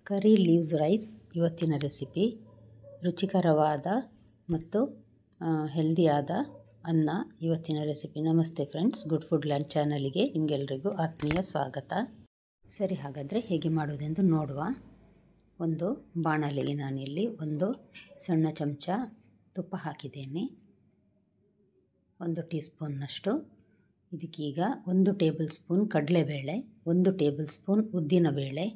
ಕರಿ leaves rice ಇವತ್ತಿನ recipe. ರುಚಿಕರವಾದ ಮತ್ತು ಹೆಲ್ದಿಯಾದ ಅನ್ನ ಇವತ್ತಿನ ರೆಸಿಪಿ. ನಮಸ್ತೆ ಫ್ರೆಂಡ್ಸ್, ಗುಡ್ ಫುಡ್ ಲ್ಯಾಂಡ್ ಚಾನಲಿಗೆ ನಿಮಗೆಲ್ಲರಿಗೂ ಆತ್ಮೀಯ ಸ್ವಾಗತ. ಸರಿ, ಹಾಗಾದರೆ ಹೇಗೆ ಮಾಡೋದೆಂದು ನೋಡುವ. ಒಂದು ಬಾಣಲೆಗೆ ನಾನಿಲ್ಲಿ ಒಂದು ಸಣ್ಣ ಚಮಚ ತುಪ್ಪ ಹಾಕಿದ್ದೇನೆ, 1 ಟೀ ಸ್ಪೂನ್ನಷ್ಟು. ಇದಕ್ಕೀಗ 1 ಟೇಬಲ್ ಸ್ಪೂನ್ ಕಡಲೆಬೇಳೆ, 1 ಟೇಬಲ್ ಸ್ಪೂನ್ ಉದ್ದಿನಬೇಳೆ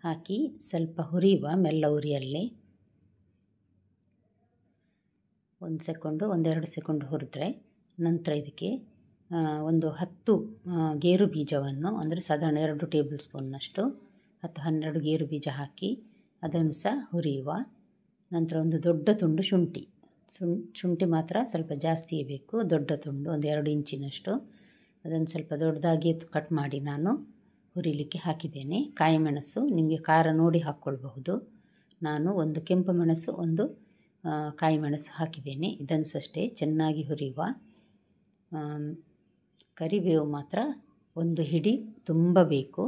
ಹಾಕಿ ಸ್ವಲ್ಪ ಹುರಿಯುವ, ಮೆಲ್ಲ ಉರಿಯಲ್ಲಿ. 1-2 ಸೆಕೆಂಡ್ ಹುರಿದ್ರೆ ನಂತರ ಇದಕ್ಕೆ ಒಂದು 10 ಗೇರು ಬೀಜವನ್ನು, ಅಂದರೆ ಸಾಧಾರಣ 2 ಟೇಬಲ್ ಸ್ಪೂನ್ನಷ್ಟು 10-12 ಗೇರು ಬೀಜ ಹಾಕಿ ಅದನ್ನು ಸಹ ಹುರಿಯುವ. ನಂತರ ಒಂದು ದೊಡ್ಡ ತುಂಡು ಶುಂಠಿ ಮಾತ್ರ ಸ್ವಲ್ಪ ಜಾಸ್ತಿಯೇ ಬೇಕು, ದೊಡ್ಡ ತುಂಡು, ಒಂದು 2 ಇಂಚಿನಷ್ಟು. ಅದನ್ನು ಸ್ವಲ್ಪ ದೊಡ್ಡದಾಗಿ ಕಟ್ ಮಾಡಿ ನಾನು ಹುರಿಲಿಕ್ಕೆ ಹಾಕಿದ್ದೇನೆ. ಕಾಯಿ ಮೆಣಸು ನಿಮಗೆ ಖಾರ ನೋಡಿ ಹಾಕ್ಕೊಳ್ಬಹುದು. ನಾನು ಒಂದು ಕೆಂಪು ಮೆಣಸು, ಒಂದು ಕಾಯಿ ಮೆಣಸು ಹಾಕಿದ್ದೇನೆ. ಇದನ್ನು ಅಷ್ಟೇ ಚೆನ್ನಾಗಿ ಹುರಿಯುವ. ಕರಿಬೇವು ಮಾತ್ರ ಒಂದು ಹಿಡಿ ತುಂಬ ಬೇಕು.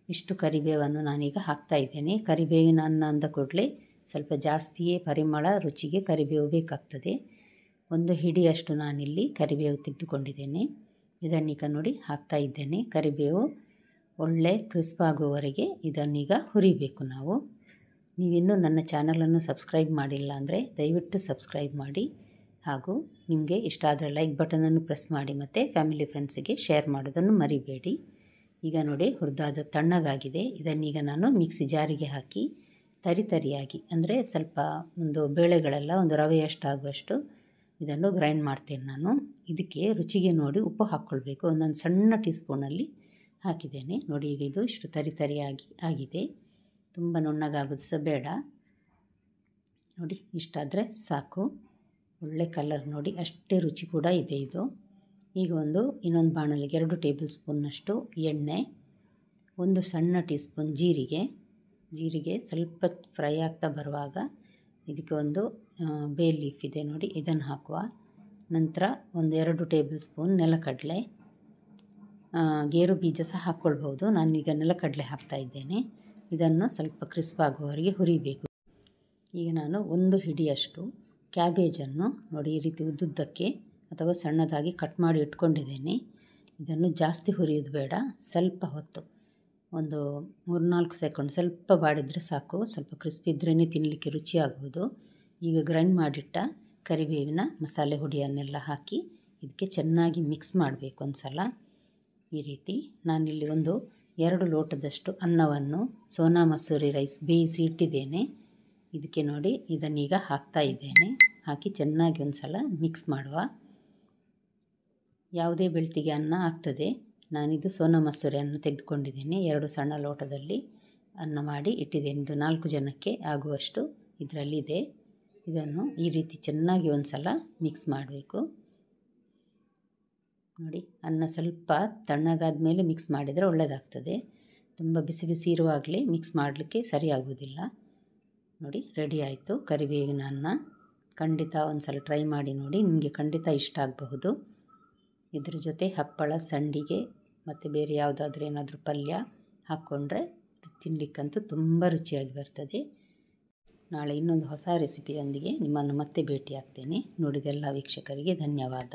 ಇಷ್ಟು ಕರಿಬೇವನ್ನು ನಾನೀಗ ಹಾಕ್ತಾ ಇದ್ದೇನೆ. ಕರಿಬೇವಿನ ಅನ್ನ ಅಂದ ಕೂಡಲೇ ಸ್ವಲ್ಪ ಜಾಸ್ತಿಯೇ ಪರಿಮಳ, ರುಚಿಗೆ ಕರಿಬೇವು ಬೇಕಾಗ್ತದೆ. ಒಂದು ಹಿಡಿಯಷ್ಟು ನಾನಿಲ್ಲಿ ಕರಿಬೇವು ತೆಗೆದುಕೊಂಡಿದ್ದೇನೆ. ಇದನ್ನೀಗ ನೋಡಿ ಹಾಕ್ತಾ ಇದ್ದೇನೆ. ಕರಿಬೇವು ಒಳ್ಳೆ ಕ್ರಿಸ್ಪ್ ಆಗುವವರೆಗೆ ಇದನ್ನೀಗ ಹುರಿಬೇಕು ನಾವು. ನೀವಿನ್ನೂ ನನ್ನ ಚಾನಲನ್ನು ಸಬ್ಸ್ಕ್ರೈಬ್ ಮಾಡಿಲ್ಲ ಅಂದರೆ ದಯವಿಟ್ಟು ಸಬ್ಸ್ಕ್ರೈಬ್ ಮಾಡಿ, ಹಾಗೂ ನಿಮಗೆ ಇಷ್ಟ ಆದರೆ ಲೈಕ್ ಬಟನನ್ನು ಪ್ರೆಸ್ ಮಾಡಿ ಮತ್ತು ಫ್ಯಾಮಿಲಿ ಫ್ರೆಂಡ್ಸಿಗೆ ಶೇರ್ ಮಾಡೋದನ್ನು ಮರಿಬೇಡಿ. ಈಗ ನೋಡಿ ಹುರಿದಾದ ತಣ್ಣಗಾಗಿದೆ. ಇದನ್ನೀಗ ನಾನು ಮಿಕ್ಸಿ ಜಾರಿಗೆ ಹಾಕಿ ತರಿಯಾಗಿ, ಅಂದರೆ ಸ್ವಲ್ಪ ಒಂದು ಬೇಳೆಗಳೆಲ್ಲ ಒಂದು ರವೆಯಷ್ಟಾಗುವಷ್ಟು ಇದನ್ನು ಗ್ರೈಂಡ್ ಮಾಡ್ತೇನೆ ನಾನು. ಇದಕ್ಕೆ ರುಚಿಗೆ ನೋಡಿ ಉಪ್ಪು ಹಾಕ್ಕೊಳ್ಬೇಕು. ಒಂದೊಂದು ಸಣ್ಣ ಟೀ ಸ್ಪೂನಲ್ಲಿ ಹಾಕಿದ್ದೇನೆ. ನೋಡಿ ಈಗ ಇದು ಇಷ್ಟು ತರಿಯಾಗಿ ಆಗಿದೆ. ತುಂಬ ನುಣ್ಣಗಾಗೋದು ಸಹ ಬೇಡ. ನೋಡಿ ಇಷ್ಟಾದರೆ ಸಾಕು. ಒಳ್ಳೆ ಕಲರ್ ನೋಡಿ, ಅಷ್ಟೇ ರುಚಿ ಕೂಡ ಇದೆ ಇದು. ಈಗ ಇನ್ನೊಂದು ಬಾಣಲಿಗೆ 2 ಟೇಬಲ್ ಸ್ಪೂನ್ನಷ್ಟು ಎಣ್ಣೆ, 1 ಸಣ್ಣ ಟೀ ಸ್ಪೂನ್ ಜೀರಿಗೆ ಸ್ವಲ್ಪ ಫ್ರೈ ಆಗ್ತಾ ಬರುವಾಗ ಇದಕ್ಕೆ ಒಂದು ಬೇ ಲೀಫ್ ಇದೆ ನೋಡಿ, ಇದನ್ನು ಹಾಕುವ. ನಂತರ 2 ಟೇಬಲ್ ಸ್ಪೂನ್ ನೆಲಕಡಲೆ, ಗೇರು ಬೀಜ ಸಹ ಹಾಕ್ಕೊಳ್ಬೋದು. ನಾನೀಗ ನೆಲಕಡಲೆ ಹಾಕ್ತಾ ಇದ್ದೇನೆ. ಇದನ್ನು ಸ್ವಲ್ಪ ಕ್ರಿಸ್ಪ್ ಆಗುವವರೆಗೆ ಹುರಿಬೇಕು. ಈಗ ನಾನು 1 ಹಿಡಿಯಷ್ಟು ಕ್ಯಾಬೇಜನ್ನು ನೋಡಿ ಈ ರೀತಿ ಉದ್ದುದ್ದಕ್ಕೆ ಅಥವಾ ಸಣ್ಣದಾಗಿ ಕಟ್ ಮಾಡಿ ಇಟ್ಕೊಂಡಿದ್ದೇನೆ. ಇದನ್ನು ಜಾಸ್ತಿ ಹುರಿಯೋದು ಬೇಡ, ಸ್ವಲ್ಪ ಹೊತ್ತು, ಒಂದು 3-4 ಸೆಕೆಂಡ್ ಸ್ವಲ್ಪ ಬಾಡಿದರೆ ಸಾಕು. ಸ್ವಲ್ಪ ಕ್ರಿಸ್ಪ್ ಇದ್ರೇ ತಿನ್ನಲಿಕ್ಕೆ ರುಚಿಯಾಗುವುದು. ಈಗ ಗ್ರೈಂಡ್ ಮಾಡಿಟ್ಟ ಕರಿಬೇವಿನ ಮಸಾಲೆ ಹುಡಿಯನ್ನೆಲ್ಲ ಹಾಕಿ ಇದಕ್ಕೆ ಚೆನ್ನಾಗಿ ಮಿಕ್ಸ್ ಮಾಡಬೇಕು ಒಂದು ಸಲ. ಈ ರೀತಿ ನಾನಿಲ್ಲಿ 2 ಲೋಟದಷ್ಟು ಅನ್ನವನ್ನು ಸೋನಾ ಮಸೂರಿ ರೈಸ್ ಬೇಯಿಸಿ ಇಟ್ಟಿದ್ದೇನೆ. ಇದಕ್ಕೆ ನೋಡಿ ಇದನ್ನೀಗ ಹಾಕ್ತಾ ಇದ್ದೇನೆ. ಹಾಕಿ ಚೆನ್ನಾಗಿ ಒಂದು ಸಲ ಮಿಕ್ಸ್ ಮಾಡುವ. ಯಾವುದೇ ಬೆಳ್ತಿಗೆ ಅನ್ನ ಆಗ್ತದೆ. ನಾನಿದು ಸೋನಾ ಮಸೂರಿ ಅನ್ನ ತೆಗೆದುಕೊಂಡಿದ್ದೇನೆ. 2 ಸಣ್ಣ ಲೋಟದಲ್ಲಿ ಅನ್ನ ಮಾಡಿ ಇಟ್ಟಿದ್ದೇನೆ. ಇದು 4 ಜನಕ್ಕೆ ಆಗುವಷ್ಟು ಇದರಲ್ಲಿದೆ. ಇದನ್ನು ಈ ರೀತಿ ಚೆನ್ನಾಗಿ ಒಂದು ಸಲ ಮಿಕ್ಸ್ ಮಾಡಬೇಕು. ನೋಡಿ, ಅನ್ನ ಸ್ವಲ್ಪ ತಣ್ಣಗಾದ ಮೇಲೆ ಮಿಕ್ಸ್ ಮಾಡಿದರೆ ಒಳ್ಳೆಯದಾಗ್ತದೆ. ತುಂಬ ಬಿಸಿ ಇರುವಾಗಲೇ ಮಿಕ್ಸ್ ಮಾಡಲಿಕ್ಕೆ ಸರಿಯಾಗುವುದಿಲ್ಲ. ನೋಡಿ ರೆಡಿ ಆಯಿತು ಕರಿಬೇವಿನ ಅನ್ನ. ಖಂಡಿತ ಒಂದು ಸಲ ಟ್ರೈ ಮಾಡಿ ನೋಡಿ, ನಿಮಗೆ ಖಂಡಿತ ಇಷ್ಟ ಆಗಬಹುದು. ಇದ್ರ ಜೊತೆ ಹಪ್ಪಳ, ಸಂಡಿಗೆ ಮತ್ತು ಬೇರೆ ಯಾವುದಾದ್ರೂ ಏನಾದರೂ ಪಲ್ಯ ಹಾಕ್ಕೊಂಡ್ರೆ ತಿನ್ನಲಿಕ್ಕಂತೂ ತುಂಬ ರುಚಿಯಾಗಿ ಬರ್ತದೆ. ನಾಳೆ ಇನ್ನೊಂದು ಹೊಸ ರೆಸಿಪಿಯೊಂದಿಗೆ ನಿಮ್ಮನ್ನು ಮತ್ತೆ ಭೇಟಿ ಆಗ್ತೇನೆ. ನೋಡಿದ ಎಲ್ಲ ವೀಕ್ಷಕರಿಗೆ ಧನ್ಯವಾದ.